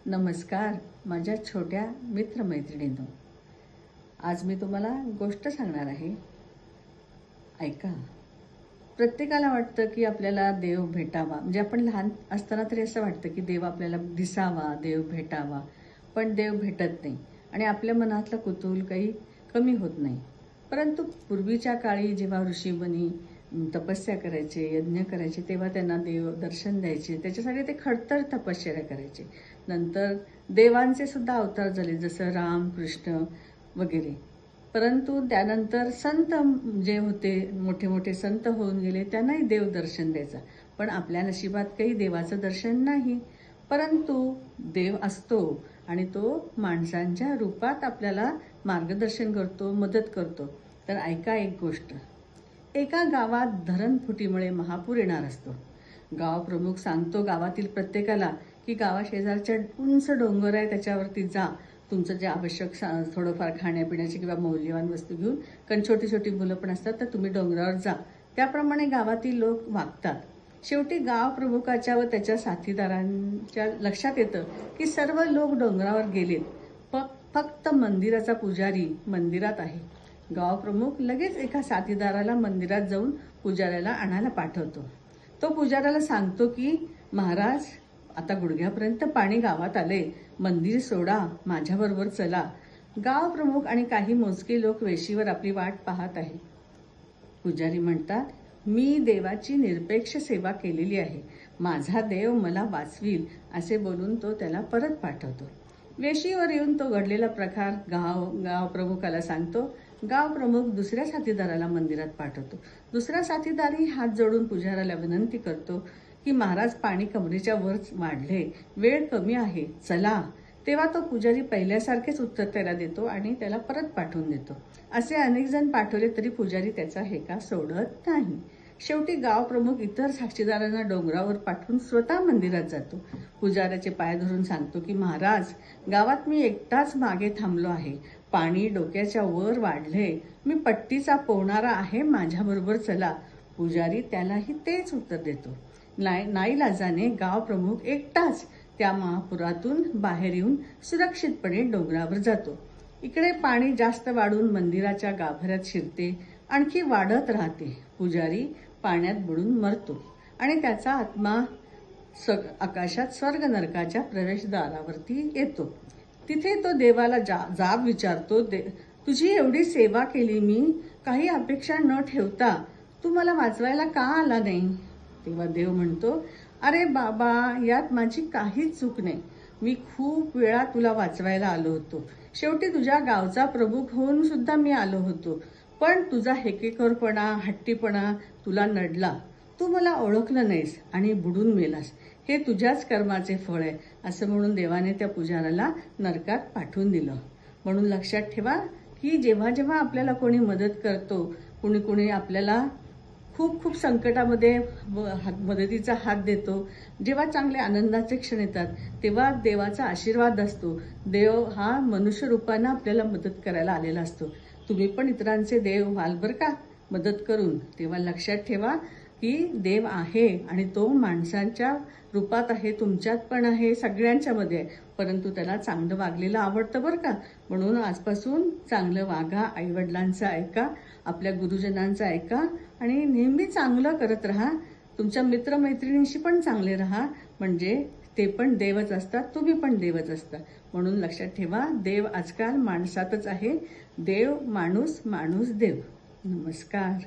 नमस्कार माझ्या छोट्या मित्रमैत्रिणींनो. आज मी तुम्हाला गोष्ट सांगणार आहे. ऐका. प्रत्येकाला वाटतं की आपल्याला देव भेटावा, म्हणजे आपण लहान असताना तरी असं वाटतं की देव आपल्याला दिसावा, देव भेटावा, पण देव भेटत नाही आणि आपल्या मनातलं कुतूहल काही कमी होत नाही. परंतु पूर्वीच्या काळी जेव्हा ऋषीमुनी तपस्या करायचे, यज्ञ करायचे, तेव्हा त्यांना देव दर्शन द्यायचे. त्याच्यासाठी ते खडतर तपश्चर्या करायचे. नंतर देवांचे सुद्धा अवतार झाले, जसं राम, कृष्ण वगैरे. परंतु त्यानंतर संत जे होते, मोठे मोठे संत होऊन गेले, त्यांनाही देव दर्शन द्यायचा. पण आपल्या नशिबात काही देवाचं दर्शन नाही. परंतु देव असतो आणि तो माणसांच्या रूपात आपल्याला मार्गदर्शन करतो, मदत करतो. तर ऐका एक गोष्ट. एका गावात धरणफुटीमुळे महापूर येणार असतो. गाव प्रमुख सांगतो गावातील प्रत्येकाला की गावाशेजारच्या उंच डोंगर आहे, त्याच्यावरती जा. तुमचं जे आवश्यक थोडंफार खाण्यापिण्याची किंवा मौल्यवान वस्तू घेऊन, कारण छोटी छोटी मुलं पण असतात, तर तुम्ही डोंगरावर जा. त्याप्रमाणे गावातील लोक वागतात. शेवटी गाव प्रमुखाच्या व त्याच्या साथीदारांच्या लक्षात येतं की सर्व लोक डोंगरावर गेलेत, फक्त मंदिराचा पुजारी मंदिरात आहे. गाव प्रमुख लगेच एका साथीदाराला मंदिरात जाऊन पुजाऱ्याला आणायला पाठवतो. तो पुजाऱ्याला सांगतो की महाराज, आता गुडघ्यापर्यंत पाणी गावात आले, मंदिर सोडा, माझ्याबरोबर चला. गाव प्रमुख आणि काही मोजके लोक वेशीवर आपली वाट पाहत आहे. पुजारी म्हणतात, मी देवाची निरपेक्ष सेवा केलेली आहे, माझा देव मला वाचवील, असे बोलून तो त्याला परत पाठवतो. वेशीवर येऊन तो घडलेला प्रकार गाव प्रमुखाला सांगतो. गाव प्रमुख दुसऱ्या साथीदाराला मंदिरात पाठवतो. दुसरा साथीदारही हात जोडून पुजाऱ्याला विनंती करतो की महाराज, पाणी कमरेच्या वर वाढले, वेळ कमी आहे, चला. तेव्हा तो पुजारी पहिल्यासारखेच उत्तर त्याला देतो आणि त्याला परत पाठवून देतो. असे अनेक जण पाठवले तरी पुजारी त्याचा हेका सोडत नाही. शेवटी गाव प्रमुख इतर साक्षीदारांना डोंगरावर पाठवून स्वतः मंदिरात जातो. पुजाऱ्याचे पाय धरून सांगतो की महाराज, गावात मी एकटाच मागे थांबलो आहे, पाणी डोक्याच्या वर वाढले, मी पट्टीचा पोहणारा आहे, माझ्याबरोबर चला. पुजारी त्यालाही तेच उत्तर देतो. नाईलाजाने गाव प्रमुख एकटाच त्या महापुरातून बाहेर येऊन सुरक्षितपणे डोंगरावर जातो. इकडे पाणी जास्त वाढून मंदिराच्या गाभाऱ्यात शिरते, आणखी वाढत राहते. पुजारी पाण्यात बुडून मरतो आणि त्याचा आत्मा आकाशात स्वर्ग नरकाच्या प्रवेशद्वारावरती येतो. तिथे तो देवाला जाब विचारतो, तुझी एवढी सेवा केली मी, काही अपेक्षा न ठेवता, तू मला वाचवायला का आला नाही? तेव्हा देव म्हणतो, अरे बाबा, यात माझी काहीच चूक नाही. मी खूप वेळा तुला वाचवायला आलो होतो. शेवटी तुझ्या गावचा प्रमुख होऊन सुद्धा मी आलो होतो, पण तुझा हेकेखोरपणा, हट्टीपणा तुला नडला. तू मला ओळखलं नाहीस आणि बुडून मेलास. हे तुझ्याच कर्माचे फळ आहे, असं म्हणून देवाने त्या पुजाऱ्याला नरकात पाठवून दिलं. म्हणून लक्षात ठेवा की जेव्हा जेव्हा आपल्याला कोणी मदत करतो, कुणी आपल्याला खूप खूप संकटामध्ये मदतीचा हात देतो, जेव्हा चांगले आनंदाचे क्षण येतात, तेव्हा देवाचा आशीर्वाद असतो. देव हा मनुष्य रूपानं आपल्याला मदत करायला आलेला असतो. तुम्ही पण इतरांचे देव व्हाल बरं का, मदत करून. तेव्हा लक्षात ठेवा की देव आहे आणि तो माणसांच्या रूपात आहे, तुमच्यात पण आहे, सगळ्यांच्यामध्ये आहे. परंतु त्याला चांगलं वागलेलं आवडतं बरं का. म्हणून आजपासून चांगलं वागा, आईवडिलांचं ऐका, आपल्या गुरुजनांचं ऐका आणि नेहमी चांगलं करत राहा. तुमच्या मित्रमैत्रिणींशी पण चांगले राहा, म्हणजे ते पण देवच असतात, तुम्ही पण देवच असता. म्हणून लक्षात ठेवा, देव आजकाल माणसातच आहे. देव माणूस, माणूस देव. नमस्कार.